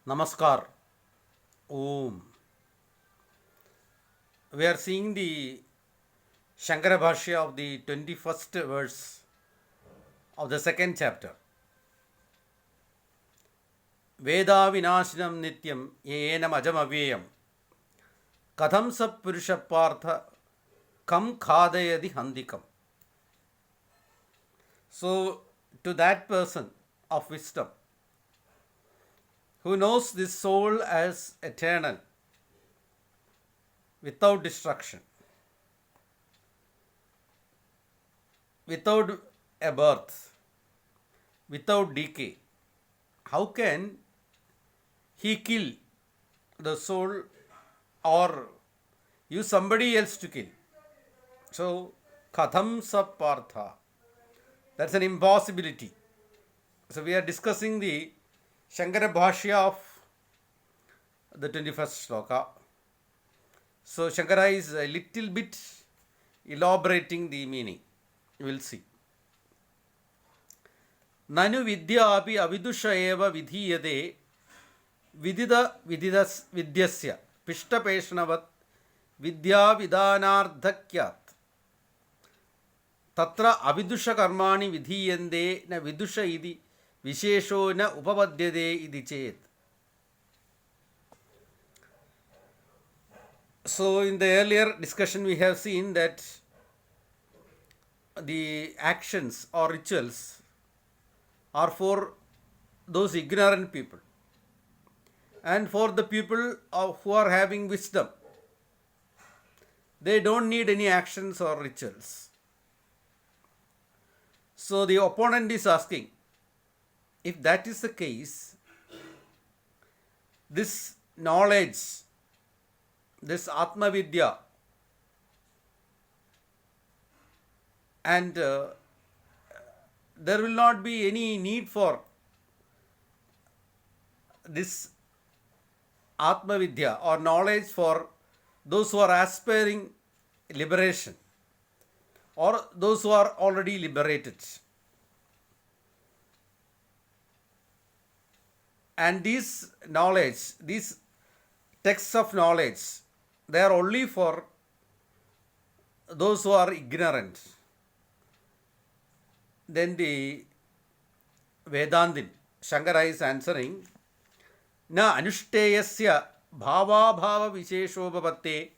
Namaskar. Om. We are seeing the Shankara Bhashya of the 21st verse of the second chapter. Veda vinashinam nityam yenam ajam avyayam katham sap purusha partha kam khadayadi handikam. So, to that person of wisdom who knows this soul as eternal, without destruction, without a birth, without decay, how can he kill the soul or use somebody else to kill? So, Katham Sapartha. That's an impossibility. So, we are discussing the Shankara Bhashya of the 21st sloka. So, Shankara is a little bit elaborating the meaning. You will see. Nanu vidya api avidusha eva vidhiyade vidyasya pishtapeshnavat vidya vidanardhakyat तत्र अविदुष कर्माणि विधीयन्ते न विदुष इति विशेषो न उपपद्यते इति चेत्. So in the earlier discussion we have seen that the actions or rituals are for those ignorant people, and for the people who are having wisdom, they don't need any actions or rituals. So the opponent is asking, if that is the case, this knowledge, this Atma Vidya, and there will not be any need for this Atma Vidya or knowledge for those who are aspiring liberation or those who are already liberated. And these knowledge, these texts of knowledge, they are only for those who are ignorant. Then the Vedantin, Shankara is answering, na anušteyasya bhava bhava visheshobhavatte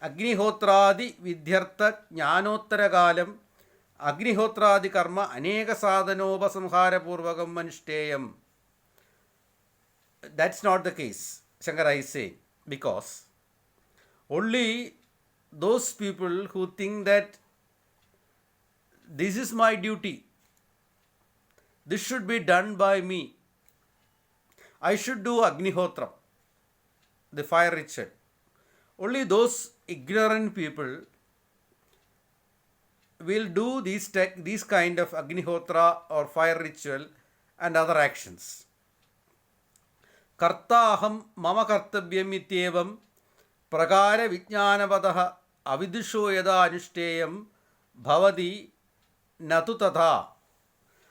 Agnihotradi Vidyartha Jnanottara Agnihotradi Karma Aneka Sadhanopasamhara Purvakam Manushteyam. That's not the case, Shankara is saying, because only those people who think that this is my duty, this should be done by me, I should do Agnihotra, the fire ritual. Only those ignorant people will do these kind of Agnihotra or fire ritual and other actions. Kartaham mama kartavyam ityevam prakara vijnanavadaha avidusho yada anushteyam bhavadi natu tatha.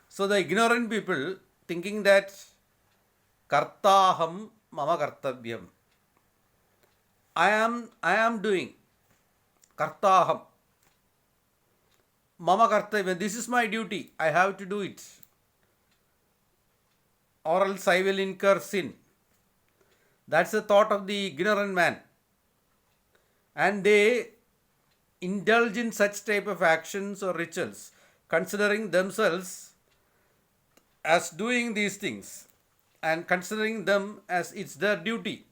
So the ignorant people thinking that kartaham mama kartavyam, I am doing kartaham mama kartavyam, this is my duty, I have to do it, or else I will incur sin. That's the thought of the ignorant man, and they indulge in such type of actions or rituals, considering themselves as doing these things and considering them as it's their duty.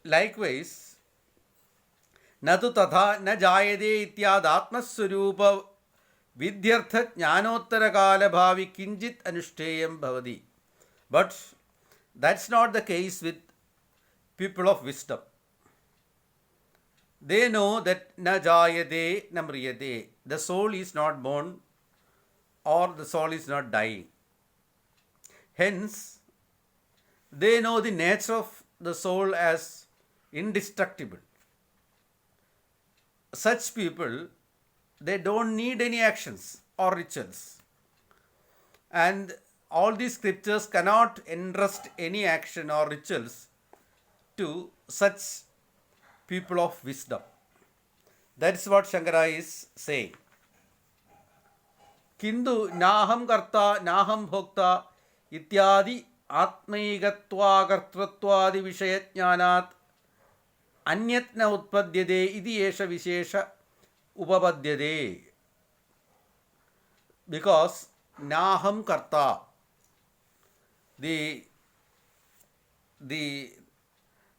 Likewise, natu tatha na jayade ityad atmaswarupa vidyartha jnanottara kala bhavi kinjit anushteyam bhavadi. But that's not the case with people of wisdom. They know that na jayade na mriyade, the soul is not born or the soul is not dying. Hence, they know the nature of the soul as indestructible. Such people, they don't need any actions or rituals. And all these scriptures cannot entrust any action or rituals to such people of wisdom. That's what Shankara is saying. किंतु नाहम कर्ता नाहम भोक्ता इत्यादि आत्मैकत्वाकर्तृत्वादि विषय ज्ञानात् अन्यत् न उत्पद्यते इति एष विशेष उपपद्यते. Because naham karta, the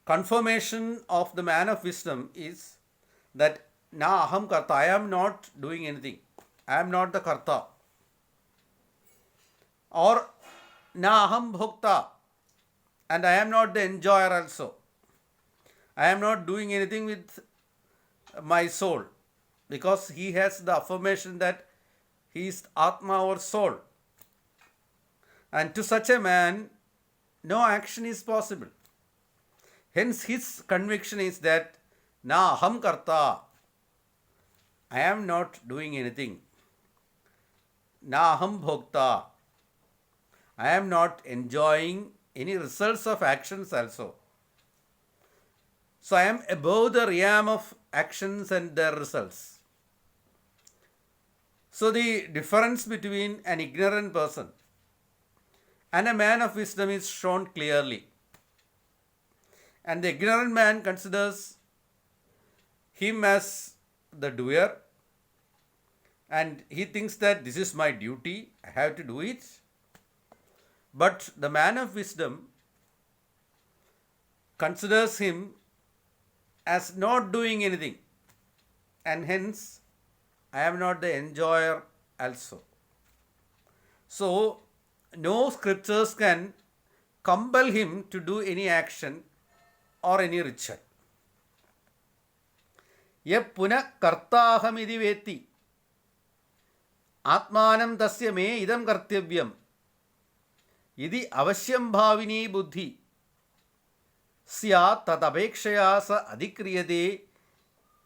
confirmation of the man of wisdom is that na aham karta, I am not doing anything, I am not the karta. Or na aham bhokta, and I am not the enjoyer also. I am not doing anything with my soul, because he has the affirmation that he is Atma or soul. And to such a man, no action is possible. Hence his conviction is that na aham karta, I am not doing anything. Na aham bhokta, I am not enjoying any results of actions also. So I am above the realm of actions and their results. So the difference between an ignorant person and a man of wisdom is shown clearly. And the ignorant man considers him as the doer, and he thinks that this is my duty, I have to do it. But the man of wisdom considers him as not doing anything, and hence I am not the enjoyer also. So no scriptures can compel him to do any action or any ritual. Yep puna kartaham idhi veti atmanam tasya me idam kartyavyam idhi avasyam bhavini buddhi स्यात् तदपेक्षया स अधिक्रियते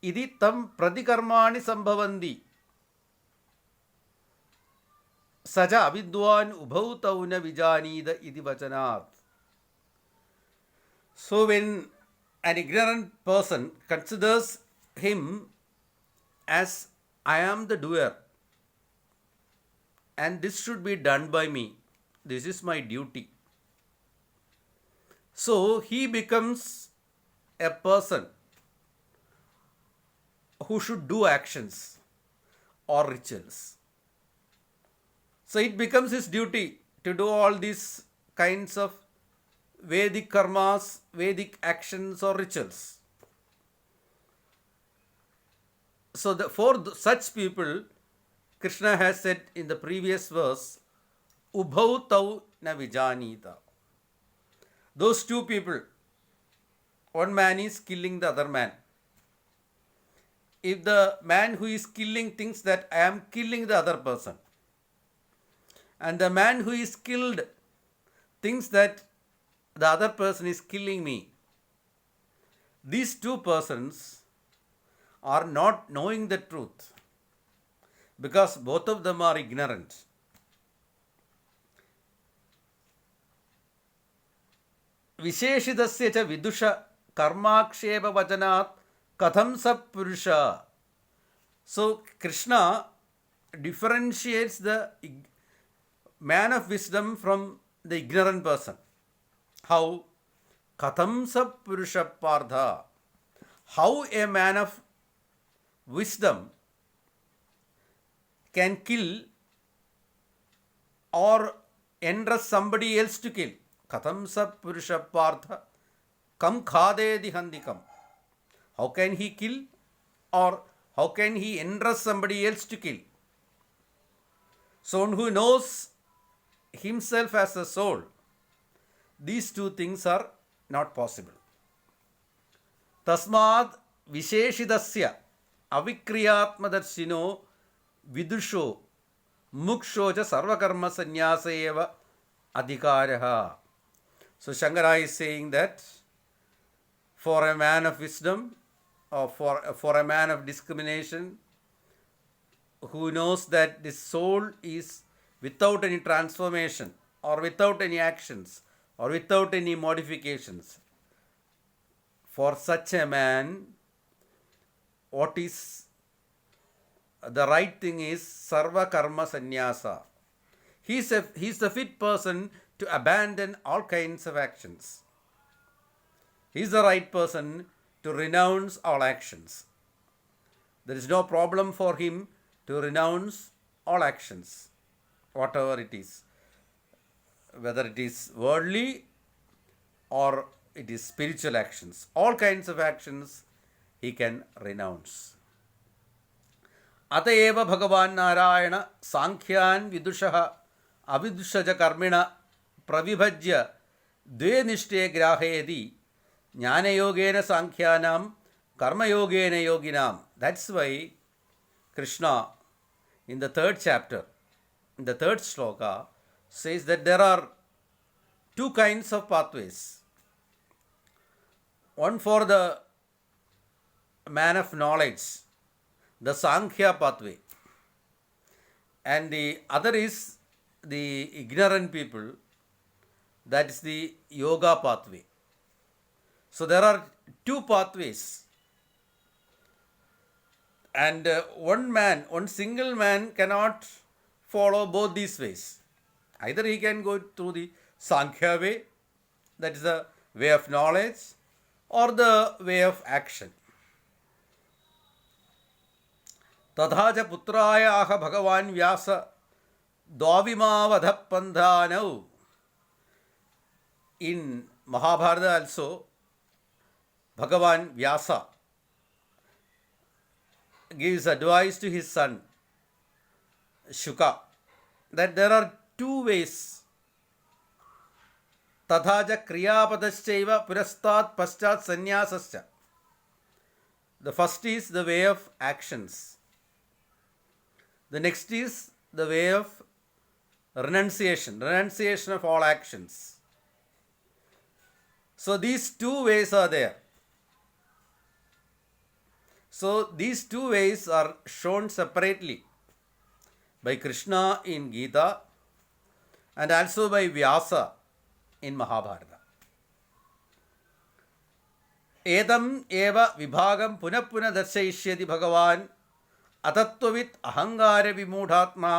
इति तं प्रतिकर्माणि संभवन्ति स च अविद्वान् उभौ तौ न विजानीत इति वचनात्. So when an ignorant person considers him as I am the doer and this should be done by me, this is my duty, so he becomes a person who should do actions or rituals. So it becomes his duty to do all these kinds of Vedic karmas, Vedic actions or rituals. So for such people, Krishna has said in the previous verse, Ubhau tau na vijanita. Those two people, one man is killing the other man. If the man who is killing thinks that I am killing the other person, and the man who is killed thinks that the other person is killing me, these two persons are not knowing the truth because both of them are ignorant. विशेषितस्य च विदुष कर्माक्षेप वचनात् कथं स पुरुषः. So Krishna differentiates the man of wisdom from the ignorant person. How? Katham sa purusha partha. How a man of wisdom can kill or entrust somebody else to kill. Katham sa purusha partha kam khadedi handikam. How can he kill or how can he entrust somebody else to kill? Someone who knows himself as a soul, these two things are not possible. Tasmad visheshidasya avikriyatmadarshino vidusho muksho cha sarvakarma sannyasa eva adhikaraha. So Shankara is saying that for a man of wisdom or for a man of discrimination who knows that the soul is without any transformation or without any actions or without any modifications. For such a man, what is the right thing is sarva karma sannyasa. He's the fit person to abandon all kinds of actions. He's the right person to renounce all actions. There is no problem for him to renounce all actions, whatever it is, whether it is worldly or it is spiritual actions. All kinds of actions he can renounce. अतएव भगवान् नारायण सांख्यान् विदुषः अविदुषज कर्मिण प्रविभज्य द्वे निष्ठे ग्राहयति ज्ञानयोगेन सांख्यानां कर्मयोगेन योगिनां. That's why Krishna in the third chapter, in the third shloka, says that there are two kinds of pathways. One for the man of knowledge, the Sankhya pathway, and the other is the ignorant people, that is the yoga pathway. So there are two pathways, and one single man cannot follow both these ways. Either he can go through the Sankhya way, that is the way of knowledge, or the way of action. तथा च पुत्रायाः भगवान् व्यास द्वाविमावधः पन्थानौ. In Mahabharata also, Bhagavan Vyasa gives advice to his son Shuka that there are two ways. तथा च क्रियापदश्चैव पुरस्तात् पश्चात् संन्यासश्च. The first is the way of actions. The next is the way of renunciation of all actions. So these two ways are there. So these two ways are shown separately by Krishna in Gita and also by Vyasa in Mahabharata. Edam eva vibhagam punah punah darsayishyati Bhagavan अतत्ववित् अहंगार विमूढ़ात्मा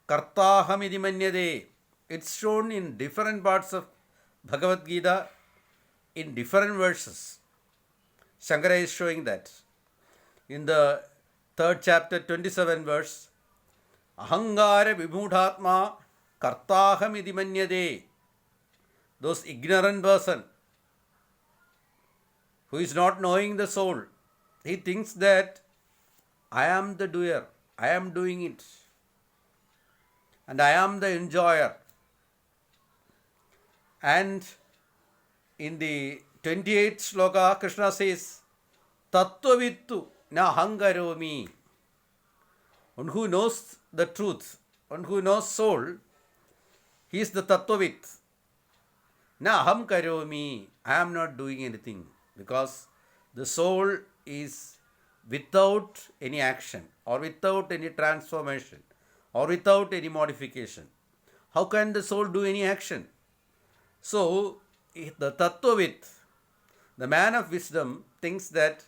कर्ताहमिति मन्यते. It's shown in different parts of Bhagavad Gita in different verses. Shankara is showing that in the third chapter 27 verse, अहंगार विमूढ़ात्मा कर्ताहमिति मन्यते. Those ignorant person who is not knowing the soul, he thinks that I am the doer, I am doing it, and I am the enjoyer. And in the 28th shloka, Krishna says, Tattvavittu na hangaromi. One who knows the truth, one who knows soul, he is the Tattvavit. Na aham karomi. I am not doing anything, because the soul is without any action or without any transformation or without any modification. How can the soul do any action? So the Tattvavit, the man of wisdom, thinks that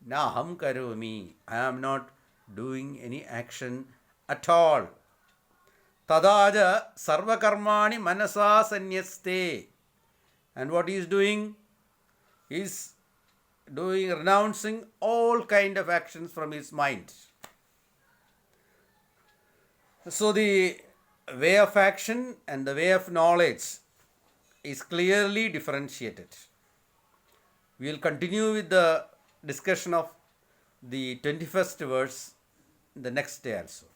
na aham karomi, I am not doing any action at all. Tadaja sarva karmani manasa sanyaste. And what he is doing? He is renouncing all kind of actions from his mind. So the way of action and the way of knowledge is clearly differentiated. We will continue with the discussion of the 21st verse the next day also.